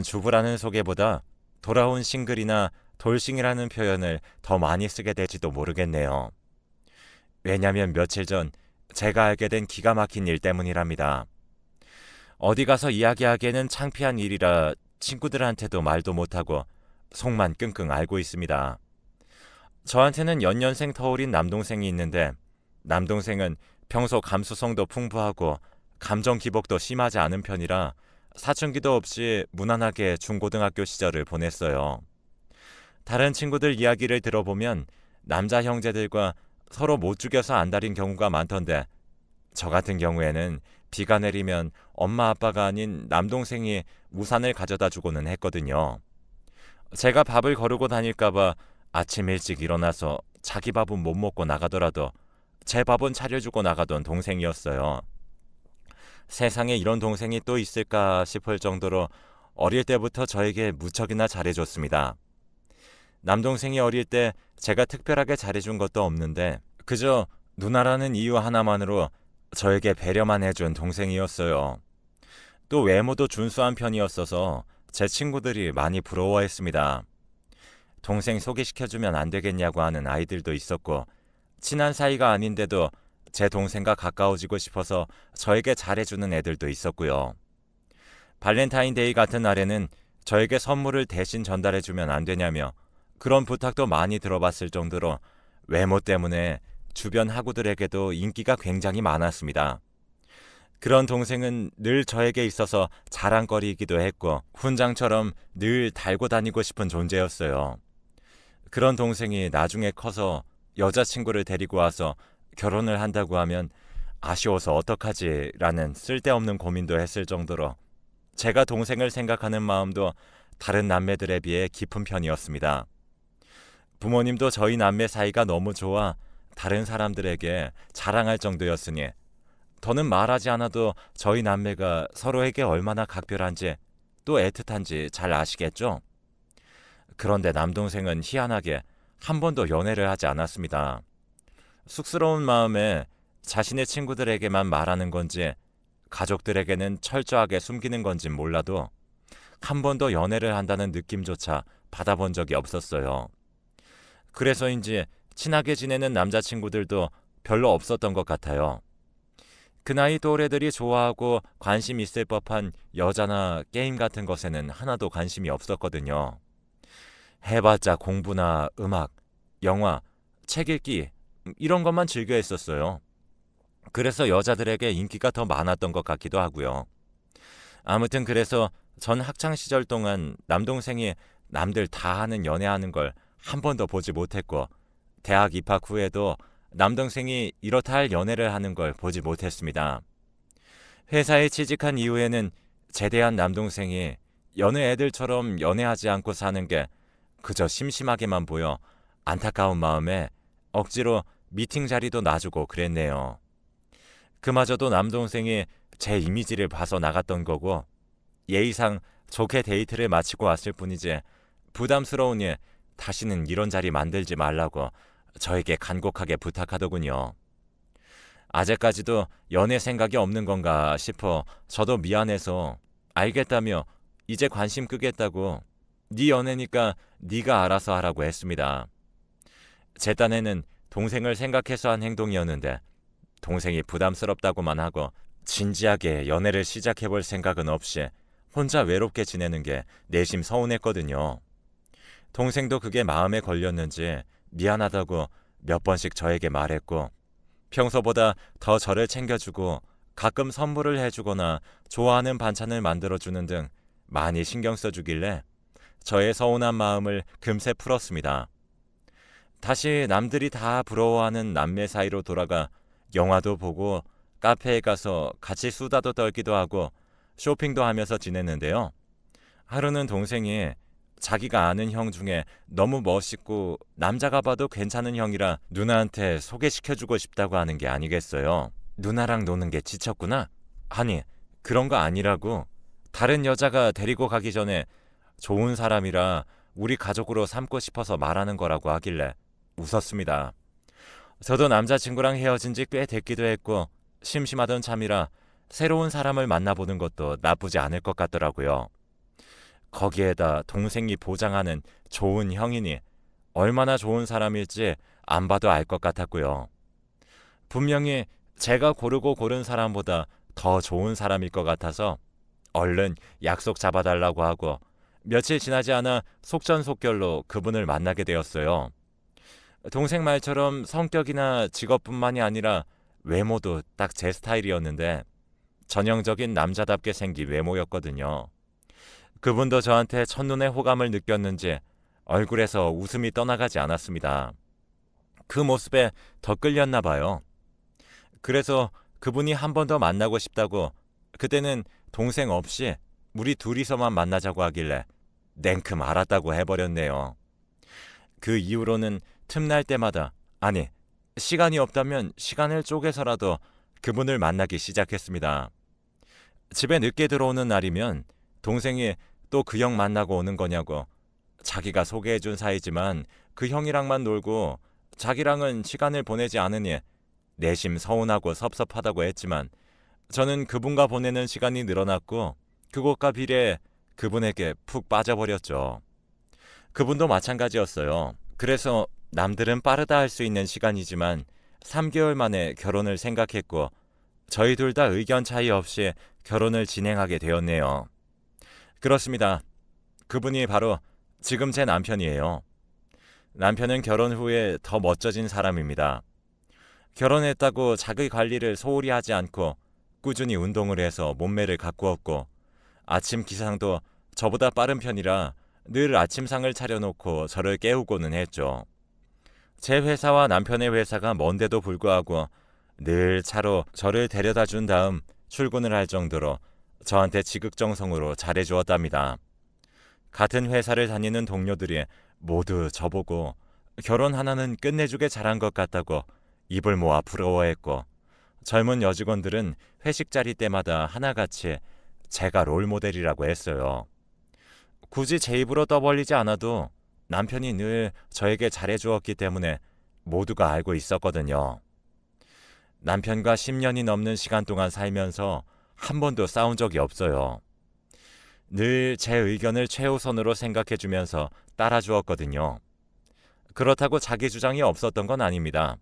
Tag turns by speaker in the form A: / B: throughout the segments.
A: 주부라는 소개보다 돌아온 싱글이나 돌싱이라는 표현을 더 많이 쓰게 될지도 모르겠네요. 왜냐면 며칠 전 제가 알게 된 기가 막힌 일 때문이랍니다. 어디 가서 이야기하기에는 창피한 일이라 친구들한테도 말도 못하고 속만 끙끙 앓고 있습니다. 저한테는 연년생 터울인 남동생이 있는데 남동생은 평소 감수성도 풍부하고 감정 기복도 심하지 않은 편이라 사춘기도 없이 무난하게 중고등학교 시절을 보냈어요. 다른 친구들 이야기를 들어보면 남자 형제들과 서로 못 죽여서 안달인 경우가 많던데 저 같은 경우에는 비가 내리면 엄마 아빠가 아닌 남동생이 우산을 가져다 주고는 했거든요. 제가 밥을 거르고 다닐까봐 아침 일찍 일어나서 자기 밥은 못 먹고 나가더라도 제 밥은 차려주고 나가던 동생이었어요. 세상에 이런 동생이 또 있을까 싶을 정도로 어릴 때부터 저에게 무척이나 잘해줬습니다. 남동생이 어릴 때 제가 특별하게 잘해준 것도 없는데 그저 누나라는 이유 하나만으로 저에게 배려만 해준 동생이었어요. 또 외모도 준수한 편이었어서 제 친구들이 많이 부러워했습니다. 동생 소개시켜주면 안 되겠냐고 하는 아이들도 있었고 친한 사이가 아닌데도 제 동생과 가까워지고 싶어서 저에게 잘해주는 애들도 있었고요. 발렌타인데이 같은 날에는 저에게 선물을 대신 전달해주면 안 되냐며 그런 부탁도 많이 들어봤을 정도로 외모 때문에 주변 학우들에게도 인기가 굉장히 많았습니다. 그런 동생은 늘 저에게 있어서 자랑거리이기도 했고 훈장처럼 늘 달고 다니고 싶은 존재였어요. 그런 동생이 나중에 커서 여자친구를 데리고 와서 결혼을 한다고 하면 아쉬워서 어떡하지 라는 쓸데없는 고민도 했을 정도로 제가 동생을 생각하는 마음도 다른 남매들에 비해 깊은 편이었습니다. 부모님도 저희 남매 사이가 너무 좋아 다른 사람들에게 자랑할 정도였으니 더는 말하지 않아도 저희 남매가 서로에게 얼마나 각별한지 또 애틋한지 잘 아시겠죠? 그런데 남동생은 희한하게 한 번도 연애를 하지 않았습니다. 쑥스러운 마음에 자신의 친구들에게만 말하는 건지 가족들에게는 철저하게 숨기는 건진 몰라도 한 번도 연애를 한다는 느낌조차 받아본 적이 없었어요. 그래서인지 친하게 지내는 남자친구들도 별로 없었던 것 같아요. 그 나이 또래들이 좋아하고 관심 있을 법한 여자나 게임 같은 것에는 하나도 관심이 없었거든요. 해봤자 공부나 음악, 영화, 책 읽기 이런 것만 즐겨 했었어요. 그래서 여자들에게 인기가 더 많았던 것 같기도 하고요. 아무튼 그래서 전 학창시절 동안 남동생이 남들 다 하는 연애하는 걸 한 번도 보지 못했고 대학 입학 후에도 남동생이 이렇다 할 연애를 하는 걸 보지 못했습니다. 회사에 취직한 이후에는 제대한 남동생이 여느 애들처럼 연애하지 않고 사는 게 그저 심심하게만 보여 안타까운 마음에 억지로 미팅 자리도 놔주고 그랬네요. 그마저도 남동생이 제 이미지를 봐서 나갔던 거고 예의상 좋게 데이트를 마치고 왔을 뿐이지 부담스러우니 다시는 이런 자리 만들지 말라고 저에게 간곡하게 부탁하더군요. 아직까지도 연애 생각이 없는 건가 싶어 저도 미안해서 알겠다며 이제 관심 끄겠다고 네 연애니까 네가 알아서 하라고 했습니다. 제 딴에는 동생을 생각해서 한 행동이었는데 동생이 부담스럽다고만 하고 진지하게 연애를 시작해볼 생각은 없이 혼자 외롭게 지내는 게 내심 서운했거든요. 동생도 그게 마음에 걸렸는지 미안하다고 몇 번씩 저에게 말했고 평소보다 더 저를 챙겨주고 가끔 선물을 해주거나 좋아하는 반찬을 만들어주는 등 많이 신경 써주길래 저의 서운한 마음을 금세 풀었습니다. 다시 남들이 다 부러워하는 남매 사이로 돌아가 영화도 보고 카페에 가서 같이 수다도 떨기도 하고 쇼핑도 하면서 지냈는데요. 하루는 동생이 자기가 아는 형 중에 너무 멋있고 남자가 봐도 괜찮은 형이라 누나한테 소개시켜주고 싶다고 하는 게 아니겠어요. 누나랑 노는 게 지쳤구나? 아니, 그런 거 아니라고. 다른 여자가 데리고 가기 전에 좋은 사람이라 우리 가족으로 삼고 싶어서 말하는 거라고 하길래 웃었습니다. 저도 남자친구랑 헤어진 지 꽤 됐기도 했고 심심하던 참이라 새로운 사람을 만나보는 것도 나쁘지 않을 것 같더라고요. 거기에다 동생이 보장하는 좋은 형이니 얼마나 좋은 사람일지 안 봐도 알 것 같았고요. 분명히 제가 고르고 고른 사람보다 더 좋은 사람일 것 같아서 얼른 약속 잡아달라고 하고 며칠 지나지 않아 속전속결로 그분을 만나게 되었어요. 동생 말처럼 성격이나 직업뿐만이 아니라 외모도 딱 제 스타일이었는데 전형적인 남자답게 생긴 외모였거든요. 그분도 저한테 첫눈에 호감을 느꼈는지 얼굴에서 웃음이 떠나가지 않았습니다. 그 모습에 더 끌렸나 봐요. 그래서 그분이 한 번 더 만나고 싶다고 그때는 동생 없이 우리 둘이서만 만나자고 하길래 냉큼 알았다고 해버렸네요. 그 이후로는 틈날 때마다 아니 시간이 없다면 시간을 쪼개서라도 그분을 만나기 시작했습니다. 집에 늦게 들어오는 날이면 동생이 또 그 형 만나고 오는 거냐고 자기가 소개해준 사이지만 그 형이랑만 놀고 자기랑은 시간을 보내지 않으니 내심 서운하고 섭섭하다고 했지만 저는 그분과 보내는 시간이 늘어났고 그것과 비례해 그분에게 푹 빠져버렸죠. 그분도 마찬가지였어요. 그래서 남들은 빠르다 할 수 있는 시간이지만 3개월 만에 결혼을 생각했고 저희 둘 다 의견 차이 없이 결혼을 진행하게 되었네요. 그렇습니다. 그분이 바로 지금 제 남편이에요. 남편은 결혼 후에 더 멋져진 사람입니다. 결혼했다고 자기 관리를 소홀히 하지 않고 꾸준히 운동을 해서 몸매를 가꾸었고 아침 기상도 저보다 빠른 편이라 늘 아침상을 차려놓고 저를 깨우고는 했죠. 제 회사와 남편의 회사가 먼데도 불구하고 늘 차로 저를 데려다 준 다음 출근을 할 정도로 저한테 지극정성으로 잘해주었답니다. 같은 회사를 다니는 동료들이 모두 저보고 결혼 하나는 끝내주게 잘한 것 같다고 입을 모아 부러워했고 젊은 여직원들은 회식 자리 때마다 하나같이 제가 롤모델이라고 했어요. 굳이 제 입으로 떠벌리지 않아도 남편이 늘 저에게 잘해주었기 때문에 모두가 알고 있었거든요. 남편과 10년이 넘는 시간 동안 살면서 한 번도 싸운 적이 없어요. 늘 제 의견을 최우선으로 생각해주면서 따라주었거든요. 그렇다고 자기 주장이 없었던 건 아닙니다.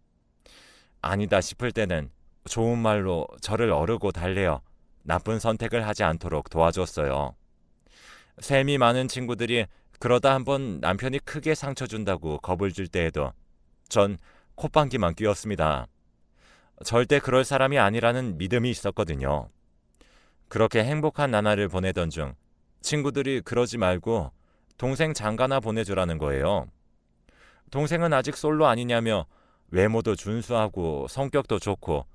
A: 아니다 싶을 때는 좋은 말로 저를 어르고 달래어 나쁜 선택을 하지 않도록 도와줬어요. 셈이 많은 친구들이 그러다 한번 남편이 크게 상처 준다고 겁을 줄 때에도 전 콧방귀만 뀌었습니다. 절대 그럴 사람이 아니라는 믿음이 있었거든요. 그렇게 행복한 나날을 보내던 중 친구들이 그러지 말고 동생 장가나 보내주라는 거예요. 동생은 아직 솔로 아니냐며 외모도 준수하고 성격도 좋고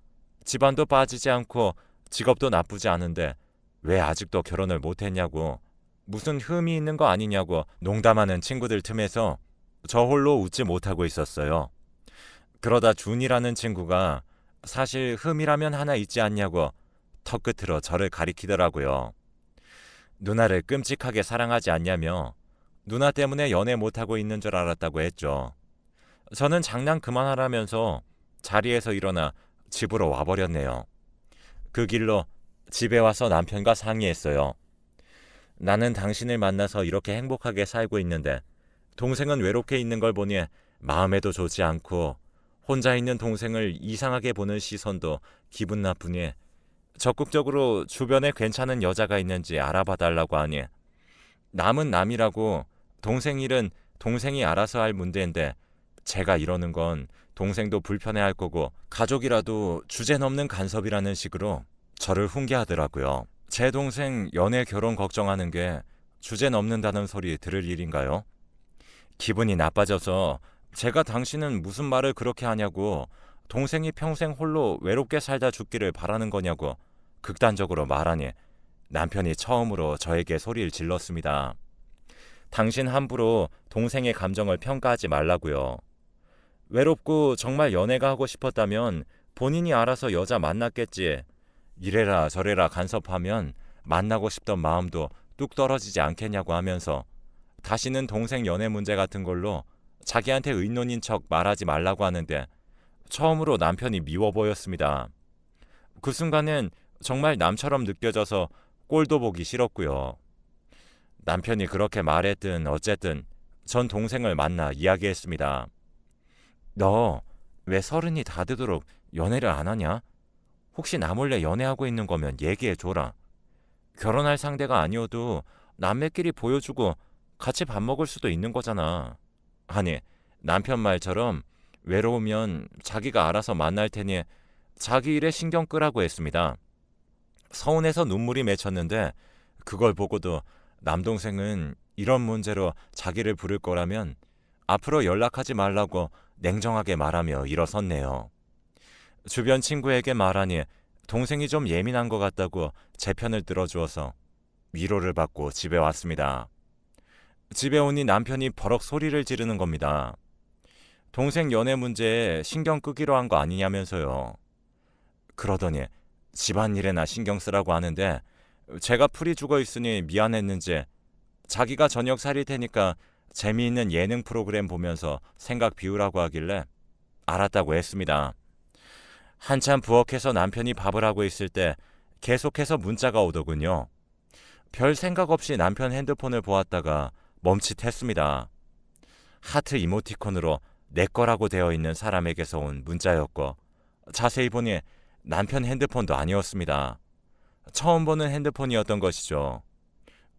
A: 집안도 빠지지 않고 직업도 나쁘지 않은데 왜 아직도 결혼을 못했냐고 무슨 흠이 있는 거 아니냐고 농담하는 친구들 틈에서 저 홀로 웃지 못하고 있었어요. 그러다 준이라는 친구가 사실 흠이라면 하나 있지 않냐고 턱끝으로 저를 가리키더라고요. 누나를 끔찍하게 사랑하지 않냐며 누나 때문에 연애 못하고 있는 줄 알았다고 했죠. 저는 장난 그만하라면서 자리에서 일어나 집으로 와버렸네요. 그 길로 집에 와서 남편과 상의했어요. 나는 당신을 만나서 이렇게 행복하게 살고 있는데 동생은 외롭게 있는 걸 보니 마음에도 좋지 않고 혼자 있는 동생을 이상하게 보는 시선도 기분 나쁘니 적극적으로 주변에 괜찮은 여자가 있는지 알아봐 달라고 하니 남은 남이라고 동생 일은 동생이 알아서 할 문제인데 제가 이러는 건 동생도 불편해할 거고 가족이라도 주제넘는 간섭이라는 식으로 저를 훈계하더라고요. 제 동생 연애 결혼 걱정하는 게 주제넘는다는 소리 들을 일인가요? 기분이 나빠져서 제가 당신은 무슨 말을 그렇게 하냐고 동생이 평생 홀로 외롭게 살다 죽기를 바라는 거냐고 극단적으로 말하니 남편이 처음으로 저에게 소리를 질렀습니다. 당신 함부로 동생의 감정을 평가하지 말라고요. 외롭고 정말 연애가 하고 싶었다면 본인이 알아서 여자 만났겠지. 이래라 저래라 간섭하면 만나고 싶던 마음도 뚝 떨어지지 않겠냐고 하면서 다시는 동생 연애 문제 같은 걸로 자기한테 의논인 척 말하지 말라고 하는데 처음으로 남편이 미워 보였습니다. 그 순간엔 정말 남처럼 느껴져서 꼴도 보기 싫었고요. 남편이 그렇게 말했든 어쨌든 전 동생을 만나 이야기했습니다. 너 왜 서른이 다 되도록 연애를 안 하냐? 혹시 나 몰래 연애하고 있는 거면 얘기해줘라. 결혼할 상대가 아니어도 남매끼리 보여주고 같이 밥 먹을 수도 있는 거잖아. 아니, 남편 말처럼 외로우면 자기가 알아서 만날 테니 자기 일에 신경 끄라고 했습니다. 서운해서 눈물이 맺혔는데 그걸 보고도 남동생은 이런 문제로 자기를 부를 거라면 앞으로 연락하지 말라고 냉정하게 말하며 일어섰네요. 주변 친구에게 말하니 동생이 좀 예민한 것 같다고 제 편을 들어주어서 위로를 받고 집에 왔습니다. 집에 오니 남편이 버럭 소리를 지르는 겁니다. 동생 연애 문제에 신경 끄기로 한 거 아니냐면서요. 그러더니 집안일에나 신경 쓰라고 하는데 제가 풀이 죽어 있으니 미안했는지 자기가 저녁 살릴 테니까 재미있는 예능 프로그램 보면서 생각 비우라고 하길래 알았다고 했습니다. 한참 부엌에서 남편이 밥을 하고 있을 때 계속해서 문자가 오더군요. 별 생각 없이 남편 핸드폰을 보았다가 멈칫했습니다. 하트 이모티콘으로 내 거라고 되어 있는 사람에게서 온 문자였고 자세히 보니 남편 핸드폰도 아니었습니다. 처음 보는 핸드폰이었던 것이죠.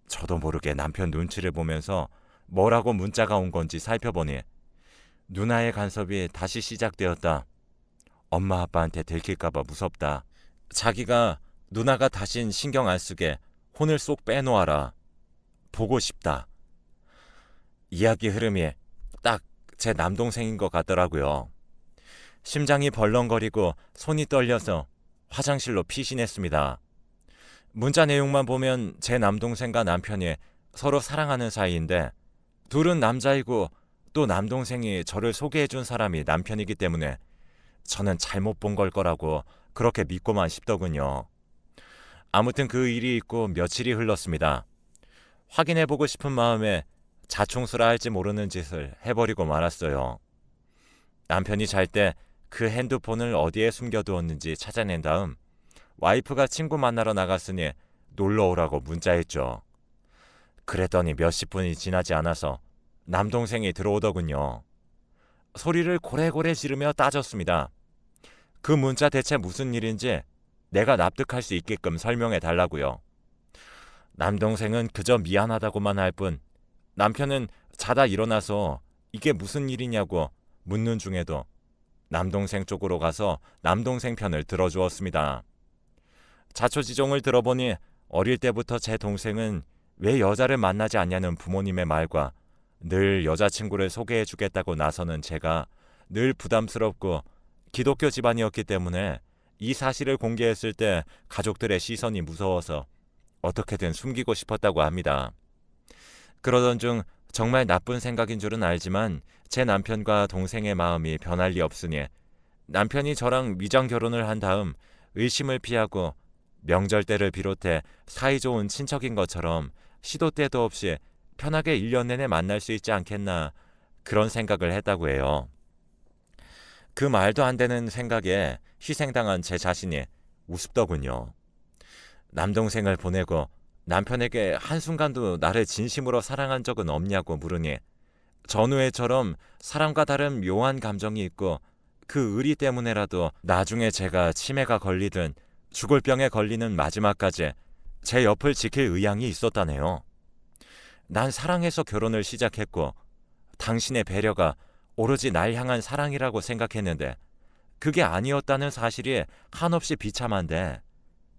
A: 저도 모르게 남편 눈치를 보면서 뭐라고 문자가 온 건지 살펴보니 누나의 간섭이 다시 시작되었다. 엄마 아빠한테 들킬까봐 무섭다. 자기가 누나가 다신 신경 안 쓰게 혼을 쏙 빼놓아라. 보고 싶다. 이야기 흐름이 딱 제 남동생인 것 같더라고요. 심장이 벌렁거리고 손이 떨려서 화장실로 피신했습니다. 문자 내용만 보면 제 남동생과 남편이 서로 사랑하는 사이인데 둘은 남자이고 또 남동생이 저를 소개해준 사람이 남편이기 때문에 저는 잘못 본 걸 거라고 그렇게 믿고만 싶더군요. 아무튼 그 일이 있고 며칠이 흘렀습니다. 확인해보고 싶은 마음에 자충수라 할지 모르는 짓을 해버리고 말았어요. 남편이 잘 때 그 핸드폰을 어디에 숨겨두었는지 찾아낸 다음 와이프가 친구 만나러 나갔으니 놀러오라고 문자했죠. 그랬더니 몇십 분이 지나지 않아서 남동생이 들어오더군요. 소리를 고래고래 지르며 따졌습니다. 그 문자 대체 무슨 일인지 내가 납득할 수 있게끔 설명해 달라고요. 남동생은 그저 미안하다고만 할 뿐 남편은 자다 일어나서 이게 무슨 일이냐고 묻는 중에도 남동생 쪽으로 가서 남동생 편을 들어주었습니다. 자초지종을 들어보니 어릴 때부터 제 동생은 왜 여자를 만나지 않냐는 부모님의 말과 늘 여자친구를 소개해주겠다고 나서는 제가 늘 부담스럽고 기독교 집안이었기 때문에 이 사실을 공개했을 때 가족들의 시선이 무서워서 어떻게든 숨기고 싶었다고 합니다. 그러던 중 정말 나쁜 생각인 줄은 알지만 제 남편과 동생의 마음이 변할 리 없으니 남편이 저랑 위장 결혼을 한 다음 의심을 피하고 명절 때를 비롯해 사이좋은 친척인 것처럼 시도 때도 없이 편하게 1년 내내 만날 수 있지 않겠나 그런 생각을 했다고 해요. 그 말도 안 되는 생각에 희생당한 제 자신이 우습더군요. 남동생을 보내고 남편에게 한순간도 나를 진심으로 사랑한 적은 없냐고 물으니 전후에처럼 사람과 다른 묘한 감정이 있고 그 의리 때문에라도 나중에 제가 치매가 걸리든 죽을 병에 걸리는 마지막까지 제 옆을 지킬 의향이 있었다네요. 난 사랑해서 결혼을 시작했고 당신의 배려가 오로지 날 향한 사랑이라고 생각했는데 그게 아니었다는 사실이 한없이 비참한데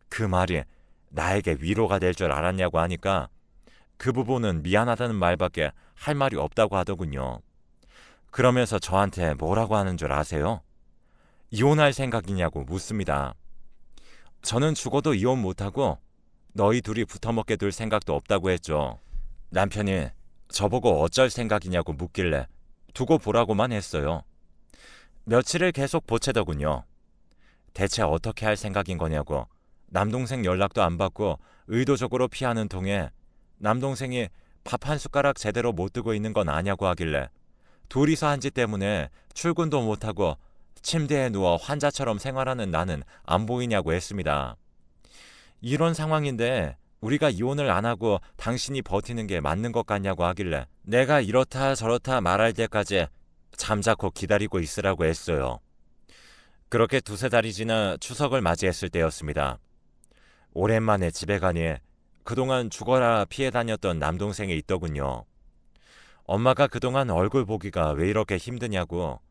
A: 그 말이 나에게 위로가 될 줄 알았냐고 하니까 그 부분은 미안하다는 말밖에 할 말이 없다고 하더군요. 그러면서 저한테 뭐라고 하는 줄 아세요? 이혼할 생각이냐고 묻습니다. 저는 죽어도 이혼 못하고 너희 둘이 붙어먹게 둘 생각도 없다고 했죠. 남편이 저보고 어쩔 생각이냐고 묻길래 두고 보라고만 했어요. 며칠을 계속 보채더군요. 대체 어떻게 할 생각인 거냐고 남동생 연락도 안 받고 의도적으로 피하는 통에 남동생이 밥 한 숟가락 제대로 못 뜨고 있는 건 아냐고 하길래 둘이서 한 짓 때문에 출근도 못하고 침대에 누워 환자처럼 생활하는 나는 안 보이냐고 했습니다. 이런 상황인데 우리가 이혼을 안 하고 당신이 버티는 게 맞는 것 같냐고 하길래 내가 이렇다 저렇다 말할 때까지 잠자코 기다리고 있으라고 했어요. 그렇게 두세 달이 지나 추석을 맞이했을 때였습니다. 오랜만에 집에 가니 그동안 죽어라 피해 다녔던 남동생이 있더군요. 엄마가 그동안 얼굴 보기가 왜 이렇게 힘드냐고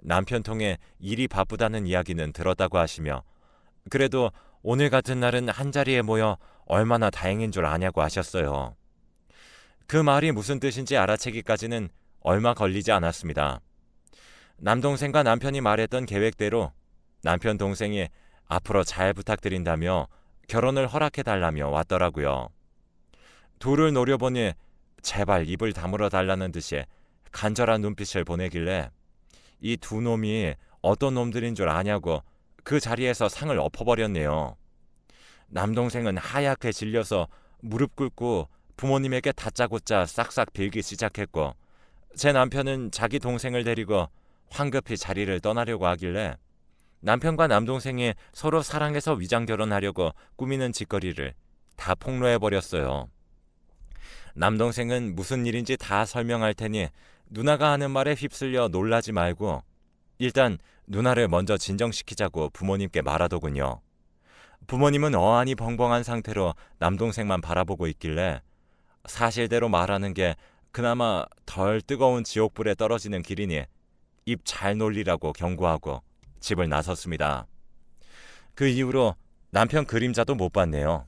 A: 남편 통해 일이 바쁘다는 이야기는 들었다고 하시며 그래도 오늘 같은 날은 한자리에 모여 얼마나 다행인 줄 아냐고 하셨어요. 그 말이 무슨 뜻인지 알아채기까지는 얼마 걸리지 않았습니다. 남동생과 남편이 말했던 계획대로 남편 동생이 앞으로 잘 부탁드린다며 결혼을 허락해달라며 왔더라고요. 둘을 노려보니 제발 입을 다물어 달라는 듯이 간절한 눈빛을 보내길래 이 두 놈이 어떤 놈들인 줄 아냐고 그 자리에서 상을 엎어버렸네요. 남동생은 하얗게 질려서 무릎 꿇고 부모님에게 다짜고짜 싹싹 빌기 시작했고 제 남편은 자기 동생을 데리고 황급히 자리를 떠나려고 하길래 남편과 남동생이 서로 사랑해서 위장 결혼하려고 꾸미는 짓거리를 다 폭로해버렸어요. 남동생은 무슨 일인지 다 설명할 테니 누나가 하는 말에 휩쓸려 놀라지 말고 일단 누나를 먼저 진정시키자고 부모님께 말하더군요. 부모님은 어안이 벙벙한 상태로 남동생만 바라보고 있길래 사실대로 말하는 게 그나마 덜 뜨거운 지옥불에 떨어지는 길이니 입 잘 놀리라고 경고하고 집을 나섰습니다. 그 이후로 남편 그림자도 못 봤네요.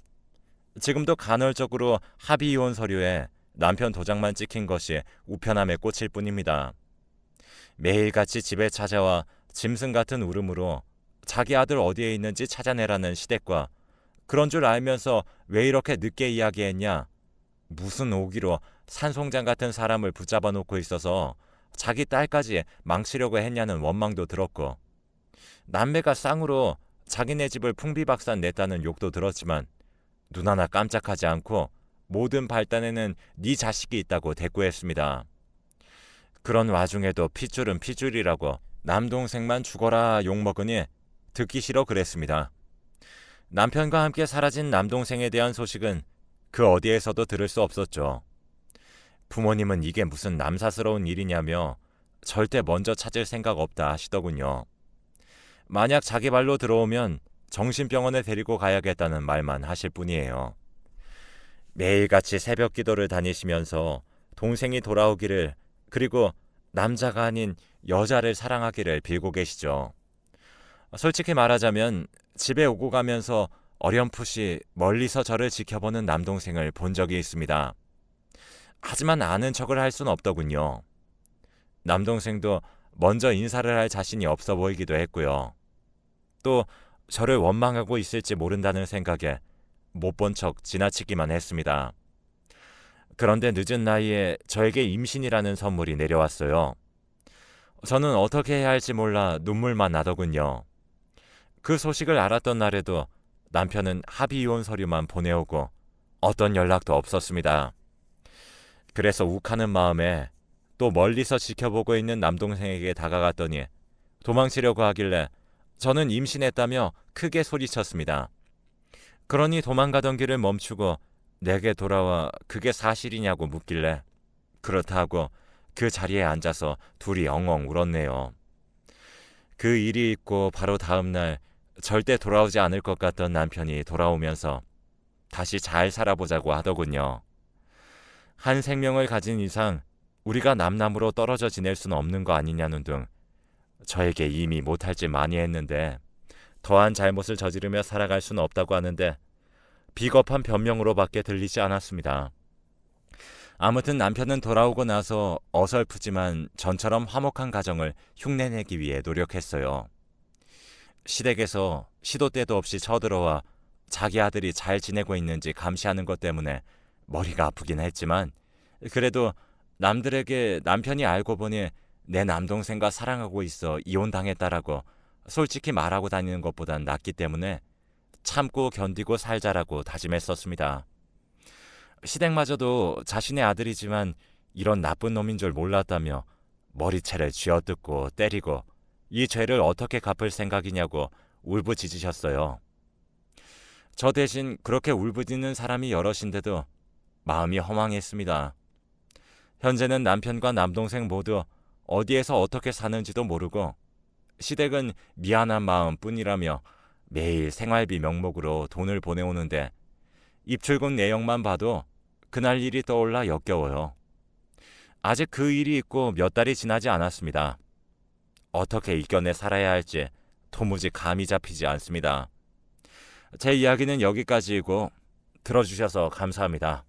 A: 지금도 간헐적으로 합의 이혼 서류에 남편 도장만 찍힌 것이 우편함에 꽂힐 뿐입니다. 매일같이 집에 찾아와 짐승 같은 울음으로 자기 아들 어디에 있는지 찾아내라는 시댁과 그런 줄 알면서 왜 이렇게 늦게 이야기했냐, 무슨 오기로 산송장 같은 사람을 붙잡아 놓고 있어서 자기 딸까지 망치려고 했냐는 원망도 들었고 남매가 쌍으로 자기네 집을 풍비박산 냈다는 욕도 들었지만 눈 하나 깜짝하지 않고 모든 발단에는 네 자식이 있다고 대꾸했습니다. 그런 와중에도 핏줄은 핏줄이라고 남동생만 죽어라 욕먹으니 듣기 싫어 그랬습니다. 남편과 함께 사라진 남동생에 대한 소식은 그 어디에서도 들을 수 없었죠. 부모님은 이게 무슨 남사스러운 일이냐며 절대 먼저 찾을 생각 없다 하시더군요. 만약 자기 발로 들어오면 정신병원에 데리고 가야겠다는 말만 하실 뿐이에요. 매일같이 새벽 기도를 다니시면서 동생이 돌아오기를 그리고 남자가 아닌 여자를 사랑하기를 빌고 계시죠. 솔직히 말하자면 집에 오고 가면서 어렴풋이 멀리서 저를 지켜보는 남동생을 본 적이 있습니다. 하지만 아는 척을 할 순 없더군요. 남동생도 먼저 인사를 할 자신이 없어 보이기도 했고요. 또 저를 원망하고 있을지 모른다는 생각에 못 본 척 지나치기만 했습니다. 그런데 늦은 나이에 저에게 임신이라는 선물이 내려왔어요. 저는 어떻게 해야 할지 몰라 눈물만 나더군요. 그 소식을 알았던 날에도 남편은 합의 이혼 서류만 보내오고 어떤 연락도 없었습니다. 그래서 욱하는 마음에 또 멀리서 지켜보고 있는 남동생에게 다가갔더니 도망치려고 하길래 저는 임신했다며 크게 소리쳤습니다. 그러니 도망가던 길을 멈추고 내게 돌아와 그게 사실이냐고 묻길래 그렇다고 그 자리에 앉아서 둘이 엉엉 울었네요. 그 일이 있고 바로 다음 날 절대 돌아오지 않을 것 같던 남편이 돌아오면서 다시 잘 살아보자고 하더군요. 한 생명을 가진 이상 우리가 남남으로 떨어져 지낼 수는 없는 거 아니냐는 등 저에게 이미 못할 짓 많이 했는데 더한 잘못을 저지르며 살아갈 수는 없다고 하는데 비겁한 변명으로밖에 들리지 않았습니다. 아무튼 남편은 돌아오고 나서 어설프지만 전처럼 화목한 가정을 흉내내기 위해 노력했어요. 시댁에서 시도 때도 없이 쳐들어와 자기 아들이 잘 지내고 있는지 감시하는 것 때문에 머리가 아프긴 했지만 그래도 남들에게 남편이 알고 보니 내 남동생과 사랑하고 있어 이혼당했다라고 솔직히 말하고 다니는 것보단 낫기 때문에 참고 견디고 살자라고 다짐했었습니다. 시댁마저도 자신의 아들이지만 이런 나쁜 놈인 줄 몰랐다며 머리채를 쥐어뜯고 때리고 이 죄를 어떻게 갚을 생각이냐고 울부짖으셨어요. 저 대신 그렇게 울부짖는 사람이 여럿인데도 마음이 허망했습니다. 현재는 남편과 남동생 모두 어디에서 어떻게 사는지도 모르고 시댁은 미안한 마음뿐이라며 매일 생활비 명목으로 돈을 보내오는데 입출금 내역만 봐도 그날 일이 떠올라 역겨워요. 아직 그 일이 있고 몇 달이 지나지 않았습니다. 어떻게 이겨내 살아야 할지 도무지 감이 잡히지 않습니다. 제 이야기는 여기까지이고 들어주셔서 감사합니다.